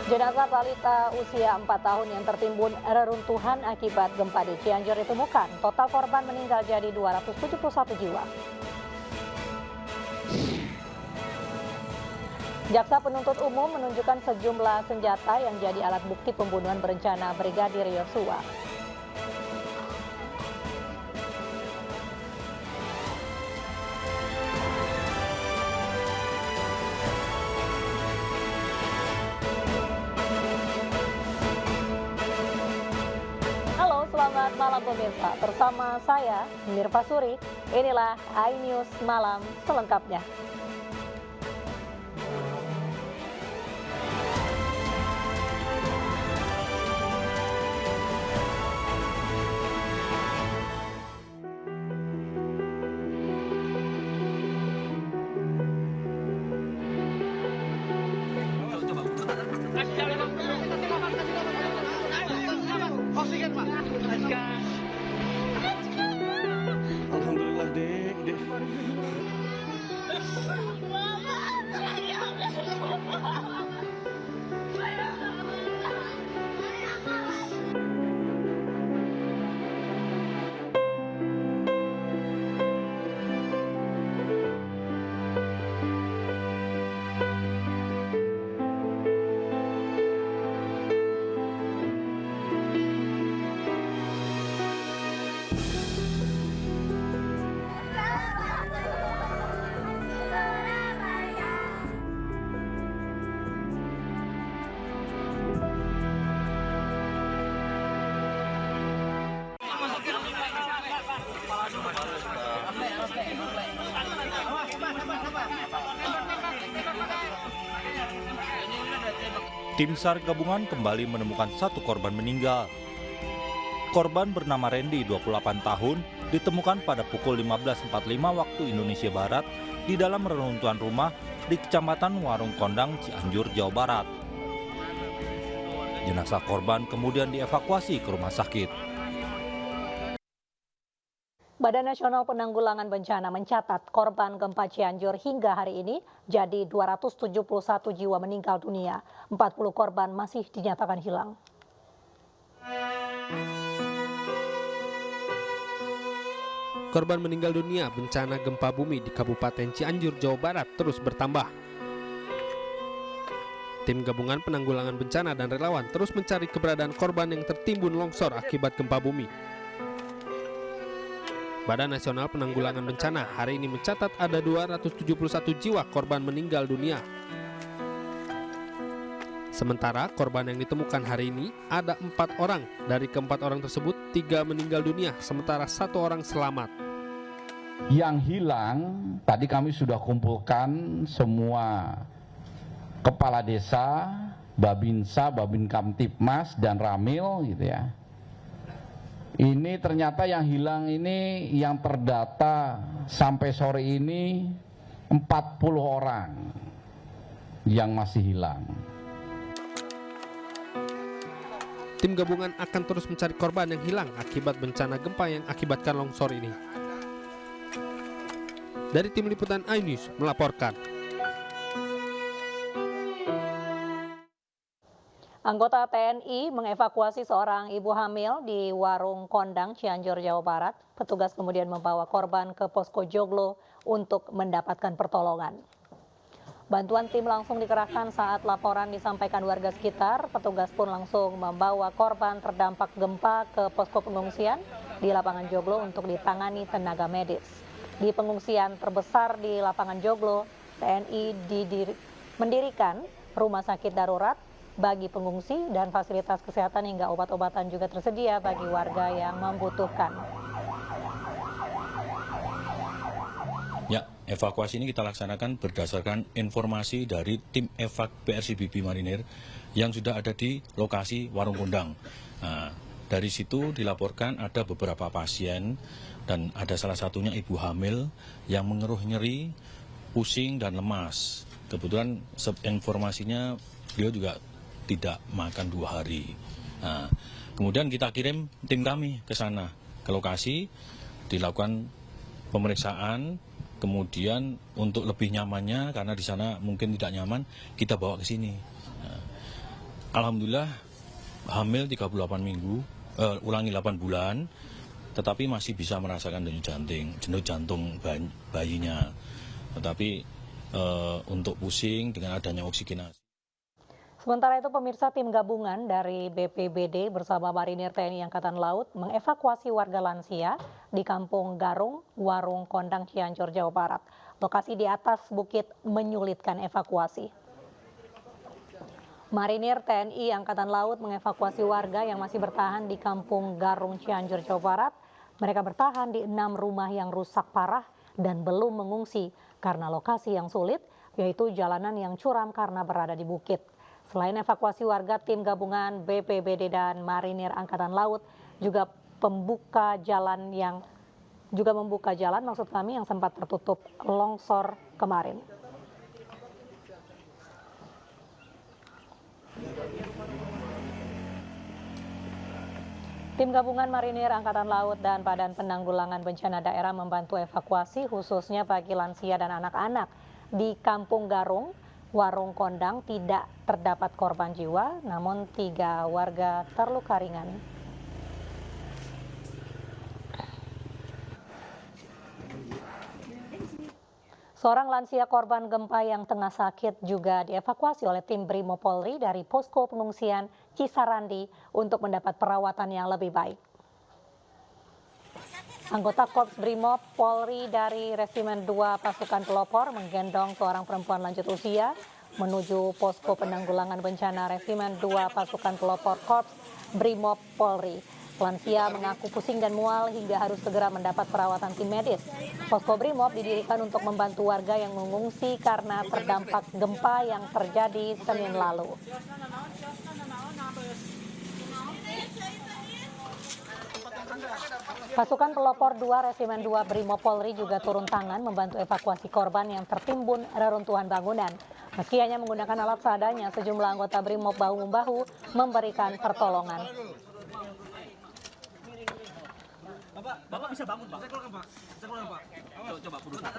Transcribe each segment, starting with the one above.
Jenazah balita usia 4 tahun yang tertimbun reruntuhan akibat gempa di Cianjur ditemukan. Total korban meninggal jadi 271 jiwa. Jaksa penuntut umum menunjukkan sejumlah senjata yang jadi alat bukti pembunuhan berencana Brigadir Yosua. Selamat malam pemirsa, bersama saya Mirva Suri, inilah iNews Malam selengkapnya. Alhamdulillah, Dek. Tim SAR gabungan kembali menemukan satu korban meninggal. Korban bernama Randy, 28 tahun, ditemukan pada pukul 15.45 waktu Indonesia Barat di dalam reruntuhan rumah di Kecamatan Warung Kondang, Cianjur, Jawa Barat. Jenazah korban kemudian dievakuasi ke rumah sakit. Badan Nasional Penanggulangan Bencana mencatat korban gempa Cianjur hingga hari ini jadi 271 jiwa meninggal dunia. 40 korban masih dinyatakan hilang. Korban meninggal dunia bencana gempa bumi di Kabupaten Cianjur, Jawa Barat terus bertambah. Tim Gabungan Penanggulangan Bencana dan relawan terus mencari keberadaan korban yang tertimbun longsor akibat gempa bumi. Badan Nasional Penanggulangan Bencana hari ini mencatat ada 271 jiwa korban meninggal dunia. Sementara korban yang ditemukan hari ini ada 4 orang. Dari keempat orang tersebut, 3 meninggal dunia, sementara 1 orang selamat. Yang hilang, tadi kami sudah kumpulkan semua kepala desa, Babinsa, Babin Kamtipmas, dan Ramil gitu ya. Ini ternyata yang hilang ini yang terdata sampai sore ini 40 orang yang masih hilang. Tim gabungan akan terus mencari korban yang hilang akibat bencana gempa yang akibatkan longsor ini. Dari tim liputan iNews melaporkan. Anggota TNI mengevakuasi seorang ibu hamil di Warung Kondang, Cianjur, Jawa Barat. Petugas kemudian membawa korban ke Posko Joglo untuk mendapatkan pertolongan. Bantuan tim langsung dikerahkan saat laporan disampaikan warga sekitar. Petugas pun langsung membawa korban terdampak gempa ke posko pengungsian di lapangan Joglo untuk ditangani tenaga medis. Di pengungsian terbesar di lapangan Joglo, TNI mendirikan rumah sakit darurat bagi pengungsi dan fasilitas kesehatan hingga obat-obatan juga tersedia bagi warga yang membutuhkan. Ya, evakuasi ini kita laksanakan berdasarkan informasi dari tim evak PRCBB Marinir yang sudah ada di lokasi Warung Kondang. Nah, dari situ dilaporkan ada beberapa pasien dan ada salah satunya ibu hamil yang mengeluh nyeri, pusing dan lemas. Kebetulan informasinya beliau juga tidak makan 2 hari. Nah, kemudian kita kirim tim kami ke sana, ke lokasi, dilakukan pemeriksaan, kemudian untuk lebih nyamannya, karena di sana mungkin tidak nyaman, kita bawa ke sini. Nah, Alhamdulillah hamil 38 minggu, ulangi 8 bulan, tetapi masih bisa merasakan denyut jantung bayinya. Tetapi untuk pusing dengan adanya oksigenasi. Sementara itu pemirsa, tim gabungan dari BPBD bersama Marinir TNI Angkatan Laut mengevakuasi warga lansia di Kampung Garung, Warung Kondang, Cianjur, Jawa Barat. Lokasi di atas bukit menyulitkan evakuasi. Marinir TNI Angkatan Laut mengevakuasi warga yang masih bertahan di Kampung Garung, Cianjur, Jawa Barat. Mereka bertahan di 6 rumah yang rusak parah dan belum mengungsi karena lokasi yang sulit, yaitu jalanan yang curam karena berada di bukit. Selain evakuasi warga, tim gabungan BPBD dan Marinir Angkatan Laut juga membuka jalan yang sempat tertutup longsor kemarin. Tim gabungan Marinir Angkatan Laut dan Badan Penanggulangan Bencana Daerah membantu evakuasi khususnya bagi lansia dan anak-anak. Di Kampung Garung, Warung Kondang tidak terdapat korban jiwa, namun 3 warga terluka ringan. Seorang lansia korban gempa yang tengah sakit juga dievakuasi oleh tim Brimob Polri dari posko pengungsian Cisarandi untuk mendapat perawatan yang lebih baik. Anggota Korps Brimob Polri dari Resimen 2 Pasukan Pelopor menggendong seorang perempuan lanjut usia menuju posko penanggulangan bencana Resimen 2 Pasukan Pelopor Korps Brimob Polri. Lansia mengaku pusing dan mual hingga harus segera mendapat perawatan tim medis. Posko Brimob didirikan untuk membantu warga yang mengungsi karena terdampak gempa yang terjadi Senin lalu. Pasukan Pelopor 2 Resimen 2 Brimob Polri juga turun tangan membantu evakuasi korban yang tertimbun reruntuhan bangunan. Meski hanya menggunakan alat seadanya, sejumlah anggota Brimob bahu-membahu memberikan pertolongan. Bapak bisa bangun, Pak. Saya keluar, Pak. Coba berusaha.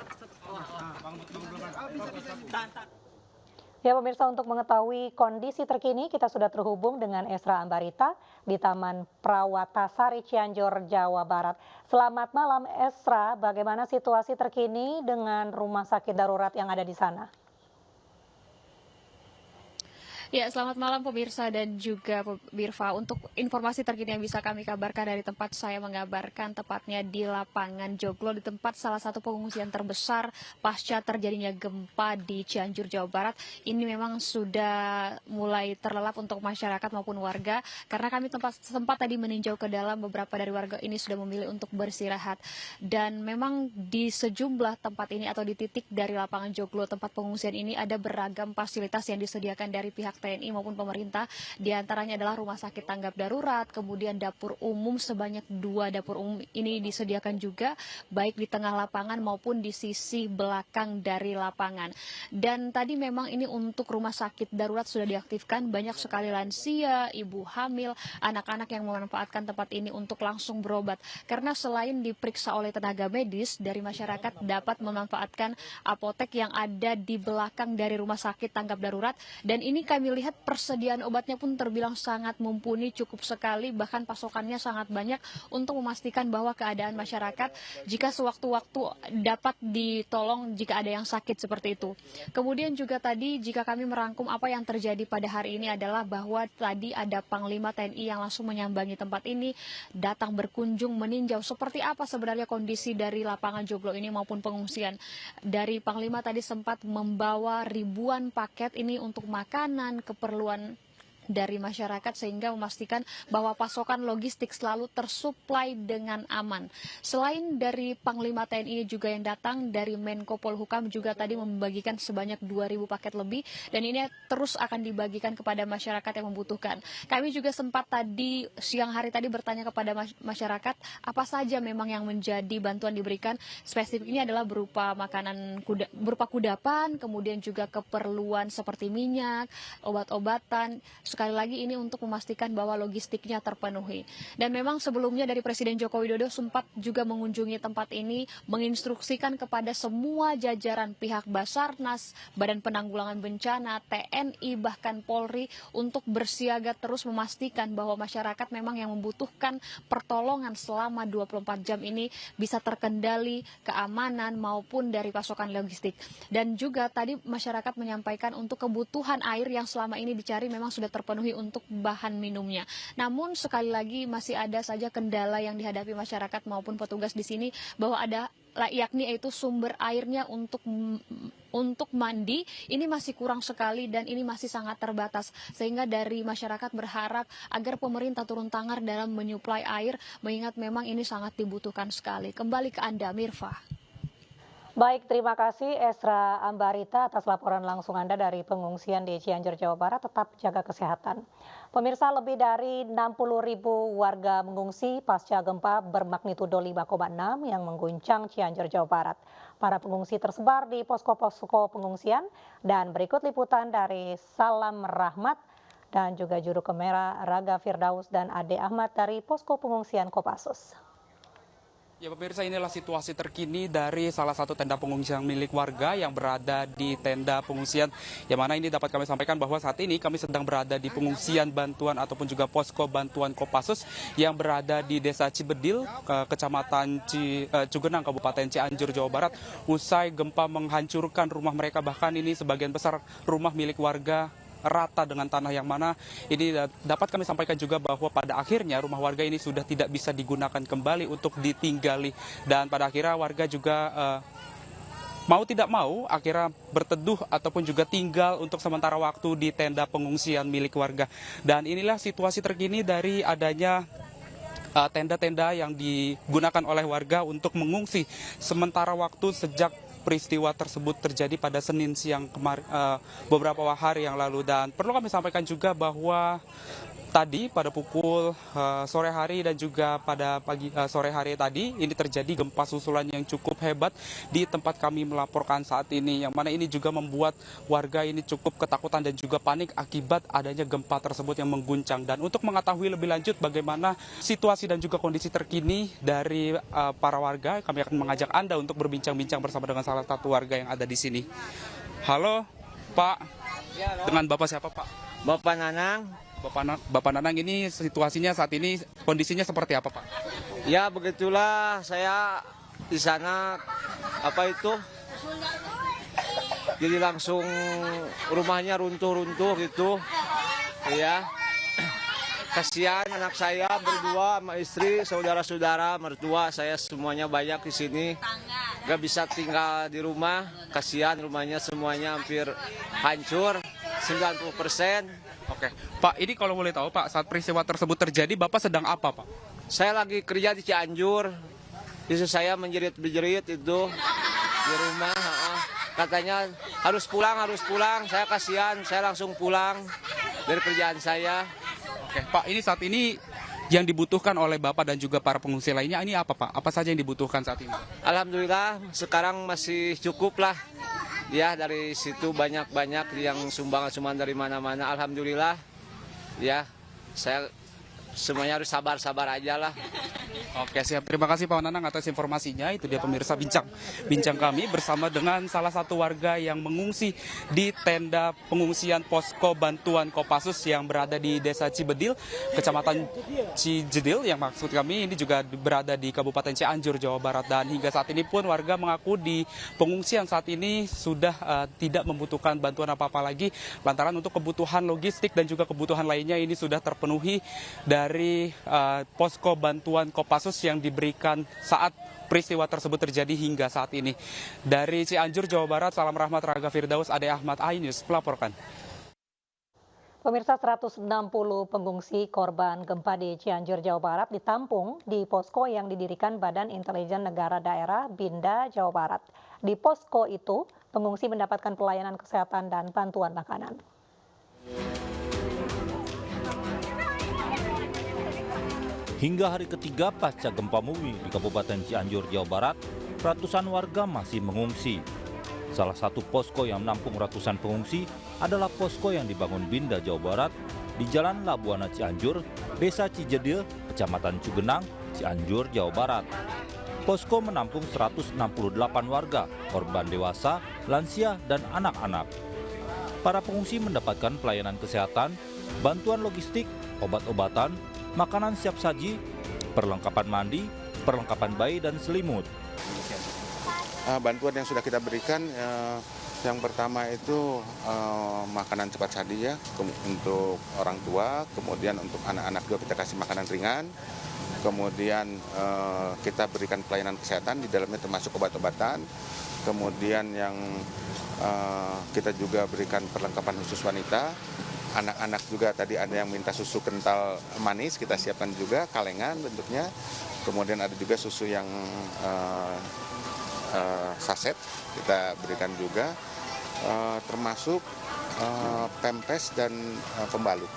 Ya pemirsa, untuk mengetahui kondisi terkini kita sudah terhubung dengan Esra Ambarita di Taman Prawatasari Cianjur, Jawa Barat. Selamat malam Esra, bagaimana situasi terkini dengan rumah sakit darurat yang ada di sana? Ya, selamat malam pemirsa dan juga pemirsa. Untuk informasi terkini yang bisa kami kabarkan dari tempat saya mengabarkan, tepatnya di lapangan Joglo, di tempat salah satu pengungsian terbesar pasca terjadinya gempa di Cianjur, Jawa Barat. Ini memang sudah mulai terlelap untuk masyarakat maupun warga, karena kami sempat tadi meninjau ke dalam, beberapa dari warga ini sudah memilih untuk beristirahat. Dan memang di sejumlah tempat ini atau di titik dari lapangan Joglo, tempat pengungsian ini ada beragam fasilitas yang disediakan dari pihak TNI maupun pemerintah. Di antaranya adalah rumah sakit tanggap darurat, kemudian dapur umum sebanyak 2 dapur umum ini disediakan juga, baik di tengah lapangan maupun di sisi belakang dari lapangan. Dan tadi memang ini untuk rumah sakit darurat sudah diaktifkan, banyak sekali lansia, ibu hamil, anak-anak yang memanfaatkan tempat ini untuk langsung berobat. Karena selain diperiksa oleh tenaga medis, dari masyarakat dapat memanfaatkan apotek yang ada di belakang dari rumah sakit tanggap darurat. Dan ini kami lihat persediaan obatnya pun terbilang sangat mumpuni, cukup sekali, bahkan pasokannya sangat banyak untuk memastikan bahwa keadaan masyarakat jika sewaktu-waktu dapat ditolong jika ada yang sakit seperti itu. Kemudian juga tadi jika kami merangkum apa yang terjadi pada hari ini adalah bahwa tadi ada Panglima TNI yang langsung menyambangi tempat ini, datang berkunjung meninjau seperti apa sebenarnya kondisi dari lapangan Joglo ini maupun pengungsian. Dari Panglima tadi sempat membawa ribuan paket ini untuk makanan, keperluan dari masyarakat, sehingga memastikan bahwa pasokan logistik selalu tersuplai dengan aman. Selain dari Panglima TNI juga yang datang, dari Menko Polhukam juga tadi membagikan sebanyak 2.000 paket lebih, dan ini terus akan dibagikan kepada masyarakat yang membutuhkan. Kami juga sempat tadi siang hari tadi bertanya kepada masyarakat apa saja memang yang menjadi bantuan diberikan. Spesifik ini adalah berupa makanan berupa kudapan, kemudian juga keperluan seperti minyak, obat-obatan, sekali lagi ini untuk memastikan bahwa logistiknya terpenuhi. Dan memang sebelumnya dari Presiden Joko Widodo sempat juga mengunjungi tempat ini, menginstruksikan kepada semua jajaran pihak Basarnas, Badan Penanggulangan Bencana, TNI, bahkan Polri untuk bersiaga terus memastikan bahwa masyarakat memang yang membutuhkan pertolongan selama 24 jam ini bisa terkendali keamanan maupun dari pasokan logistik. Dan juga tadi masyarakat menyampaikan untuk kebutuhan air yang selama ini dicari memang sudah terpenuhi untuk bahan minumnya. Namun sekali lagi masih ada saja kendala yang dihadapi masyarakat maupun petugas di sini, bahwa ada yakni yaitu sumber airnya untuk mandi ini masih kurang sekali dan ini masih sangat terbatas, sehingga dari masyarakat berharap agar pemerintah turun tangan dalam menyuplai air, mengingat memang ini sangat dibutuhkan sekali. Kembali ke Anda, Mirfa. Baik, terima kasih Esra Ambarita atas laporan langsung Anda dari pengungsian di Cianjur, Jawa Barat. Tetap jaga kesehatan. Pemirsa, lebih dari 60.000 warga mengungsi pasca gempa bermagnitudo 5,6 yang mengguncang Cianjur, Jawa Barat. Para pengungsi tersebar di posko-posko pengungsian dan berikut liputan dari Salam Rahmat dan juga juru kamera Raga Firdaus dan Ade Ahmad dari posko pengungsian Kopassus. Ya pemirsa, inilah situasi terkini dari salah satu tenda pengungsian milik warga yang berada di tenda pengungsian. Yang mana ini dapat kami sampaikan bahwa saat ini kami sedang berada di pengungsian bantuan ataupun juga posko bantuan Kopassus yang berada di Desa Cibedil, Kecamatan Cugenang, Kabupaten Cianjur, Jawa Barat. Usai gempa menghancurkan rumah mereka, bahkan ini sebagian besar rumah milik warga rata dengan tanah, yang mana ini dapat kami sampaikan juga bahwa pada akhirnya rumah warga ini sudah tidak bisa digunakan kembali untuk ditinggali, dan pada akhirnya warga juga mau tidak mau akhirnya berteduh ataupun juga tinggal untuk sementara waktu di tenda pengungsian milik warga. Dan inilah situasi terkini dari adanya tenda-tenda yang digunakan oleh warga untuk mengungsi sementara waktu sejak peristiwa tersebut terjadi pada Senin siang beberapa hari yang lalu. Dan perlu kami sampaikan juga bahwa tadi pada pukul sore hari dan juga pada sore hari tadi ini terjadi gempa susulan yang cukup hebat di tempat kami melaporkan saat ini, yang mana ini juga membuat warga ini cukup ketakutan dan juga panik akibat adanya gempa tersebut yang mengguncang. Dan untuk mengetahui lebih lanjut bagaimana situasi dan juga kondisi terkini dari para warga, kami akan mengajak Anda untuk berbincang-bincang bersama dengan salah satu warga yang ada di sini. Halo Pak, dengan Bapak siapa Pak? Bapak Nanang. Bapak Nanang, ini situasinya saat ini kondisinya seperti apa Pak? Ya begitulah, saya di sana jadi langsung rumahnya runtuh-runtuh gitu. Ya. Kasihan anak saya berdua sama istri, saudara-saudara, mertua saya semuanya banyak di sini. Gak bisa tinggal di rumah, kasihan rumahnya semuanya hampir hancur 90%. Oke, Pak, ini kalau boleh tahu Pak, saat peristiwa tersebut terjadi, Bapak sedang apa Pak? Saya lagi kerja di Cianjur, istri saya menjerit-jerit itu di rumah. Katanya harus pulang, saya kasihan, saya langsung pulang dari kerjaan saya. Oke, Pak, ini saat ini yang dibutuhkan oleh Bapak dan juga para pengungsi lainnya, ini apa Pak? Apa saja yang dibutuhkan saat ini? Alhamdulillah, sekarang masih cukup lah. Ya, dari situ banyak-banyak yang sumbangan dari mana-mana. Alhamdulillah, ya, saya semuanya harus sabar-sabar aja lah. Oke, siap. Terima kasih Pak Nanang atas informasinya. Itu dia pemirsa bincang kami bersama dengan salah satu warga yang mengungsi di tenda pengungsian posko bantuan Kopassus yang berada di Desa Cibedil, Kecamatan Cijedil, yang maksud kami ini juga berada di Kabupaten Cianjur, Jawa Barat. Dan hingga saat ini pun warga mengaku di pengungsian saat ini sudah tidak membutuhkan bantuan apa-apa lagi, lantaran untuk kebutuhan logistik dan juga kebutuhan lainnya ini sudah terpenuhi dari posko bantuan Kopassus yang diberikan saat peristiwa tersebut terjadi hingga saat ini. Dari Cianjur, Jawa Barat, Salam Rahmat, Raga Firdaus, Ade Ahmad, iNews melaporkan. Pemirsa, 160 pengungsi korban gempa di Cianjur, Jawa Barat ditampung di posko yang didirikan Badan Intelijen Negara Daerah Binda, Jawa Barat. Di posko itu, pengungsi mendapatkan pelayanan kesehatan dan bantuan makanan. Hingga hari ketiga pasca gempa bumi di Kabupaten Cianjur, Jawa Barat, ratusan warga masih mengungsi. Salah satu posko yang menampung ratusan pengungsi adalah posko yang dibangun Binda, Jawa Barat di Jalan Labuana Cianjur, Desa Cijedil, Kecamatan Cugenang, Cianjur, Jawa Barat. Posko menampung 168 warga, korban dewasa, lansia, dan anak-anak. Para pengungsi mendapatkan pelayanan kesehatan, bantuan logistik, obat-obatan, makanan siap saji, perlengkapan mandi, perlengkapan bayi, dan selimut. Bantuan yang sudah kita berikan, yang pertama itu makanan cepat saji ya, untuk orang tua, kemudian untuk anak-anak juga kita kasih makanan ringan, kemudian kita berikan pelayanan kesehatan, di dalamnya termasuk obat-obatan, kemudian yang kita juga berikan perlengkapan khusus wanita, anak-anak juga tadi ada yang minta susu kental manis, kita siapkan juga, kalengan bentuknya, kemudian ada juga susu yang saset kita berikan juga, termasuk pempes dan pembalut.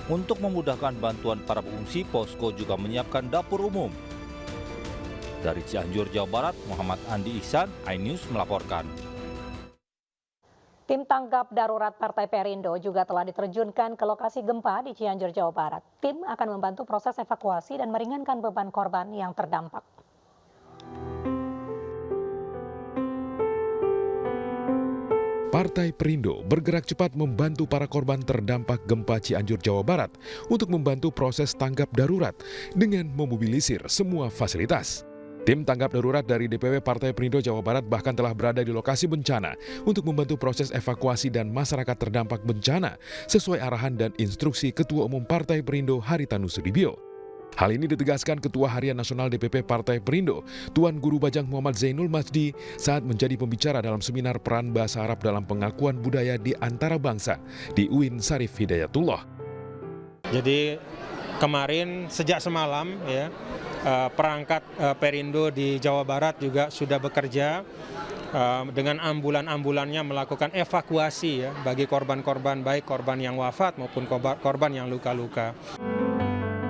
Untuk memudahkan bantuan para pengungsi, posko juga menyiapkan dapur umum. Dari Cianjur, Jawa Barat, Muhammad Andi Ihsan, iNews melaporkan. Tim tanggap darurat Partai Perindo juga telah diterjunkan ke lokasi gempa di Cianjur, Jawa Barat. Tim akan membantu proses evakuasi dan meringankan beban korban yang terdampak. Partai Perindo bergerak cepat membantu para korban terdampak gempa Cianjur, Jawa Barat untuk membantu proses tanggap darurat dengan memobilisir semua fasilitas. Tim tanggap darurat dari DPW Partai Perindo Jawa Barat bahkan telah berada di lokasi bencana untuk membantu proses evakuasi dan masyarakat terdampak bencana sesuai arahan dan instruksi Ketua Umum Partai Perindo Haritanu Sudibyo. Hal ini ditegaskan Ketua Harian Nasional DPP Partai Perindo, Tuan Guru Bajang Muhammad Zainul Majdi saat menjadi pembicara dalam seminar peran bahasa Arab dalam pengakuan budaya di antara bangsa di UIN Syarif Hidayatullah. Jadi kemarin sejak semalam ya, perangkat Perindo di Jawa Barat juga sudah bekerja dengan ambulan-ambulannya melakukan evakuasi ya bagi korban-korban, baik korban yang wafat maupun korban yang luka-luka.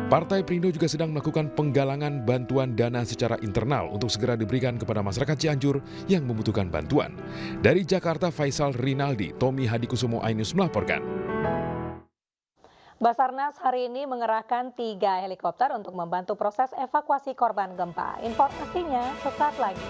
Partai Perindo juga sedang melakukan penggalangan bantuan dana secara internal untuk segera diberikan kepada masyarakat Cianjur yang membutuhkan bantuan. Dari Jakarta, Faisal Rinaldi, Tommy Hadikusumo, iNews melaporkan. Basarnas hari ini mengerahkan 3 helikopter untuk membantu proses evakuasi korban gempa. Informasinya sesaat lagi.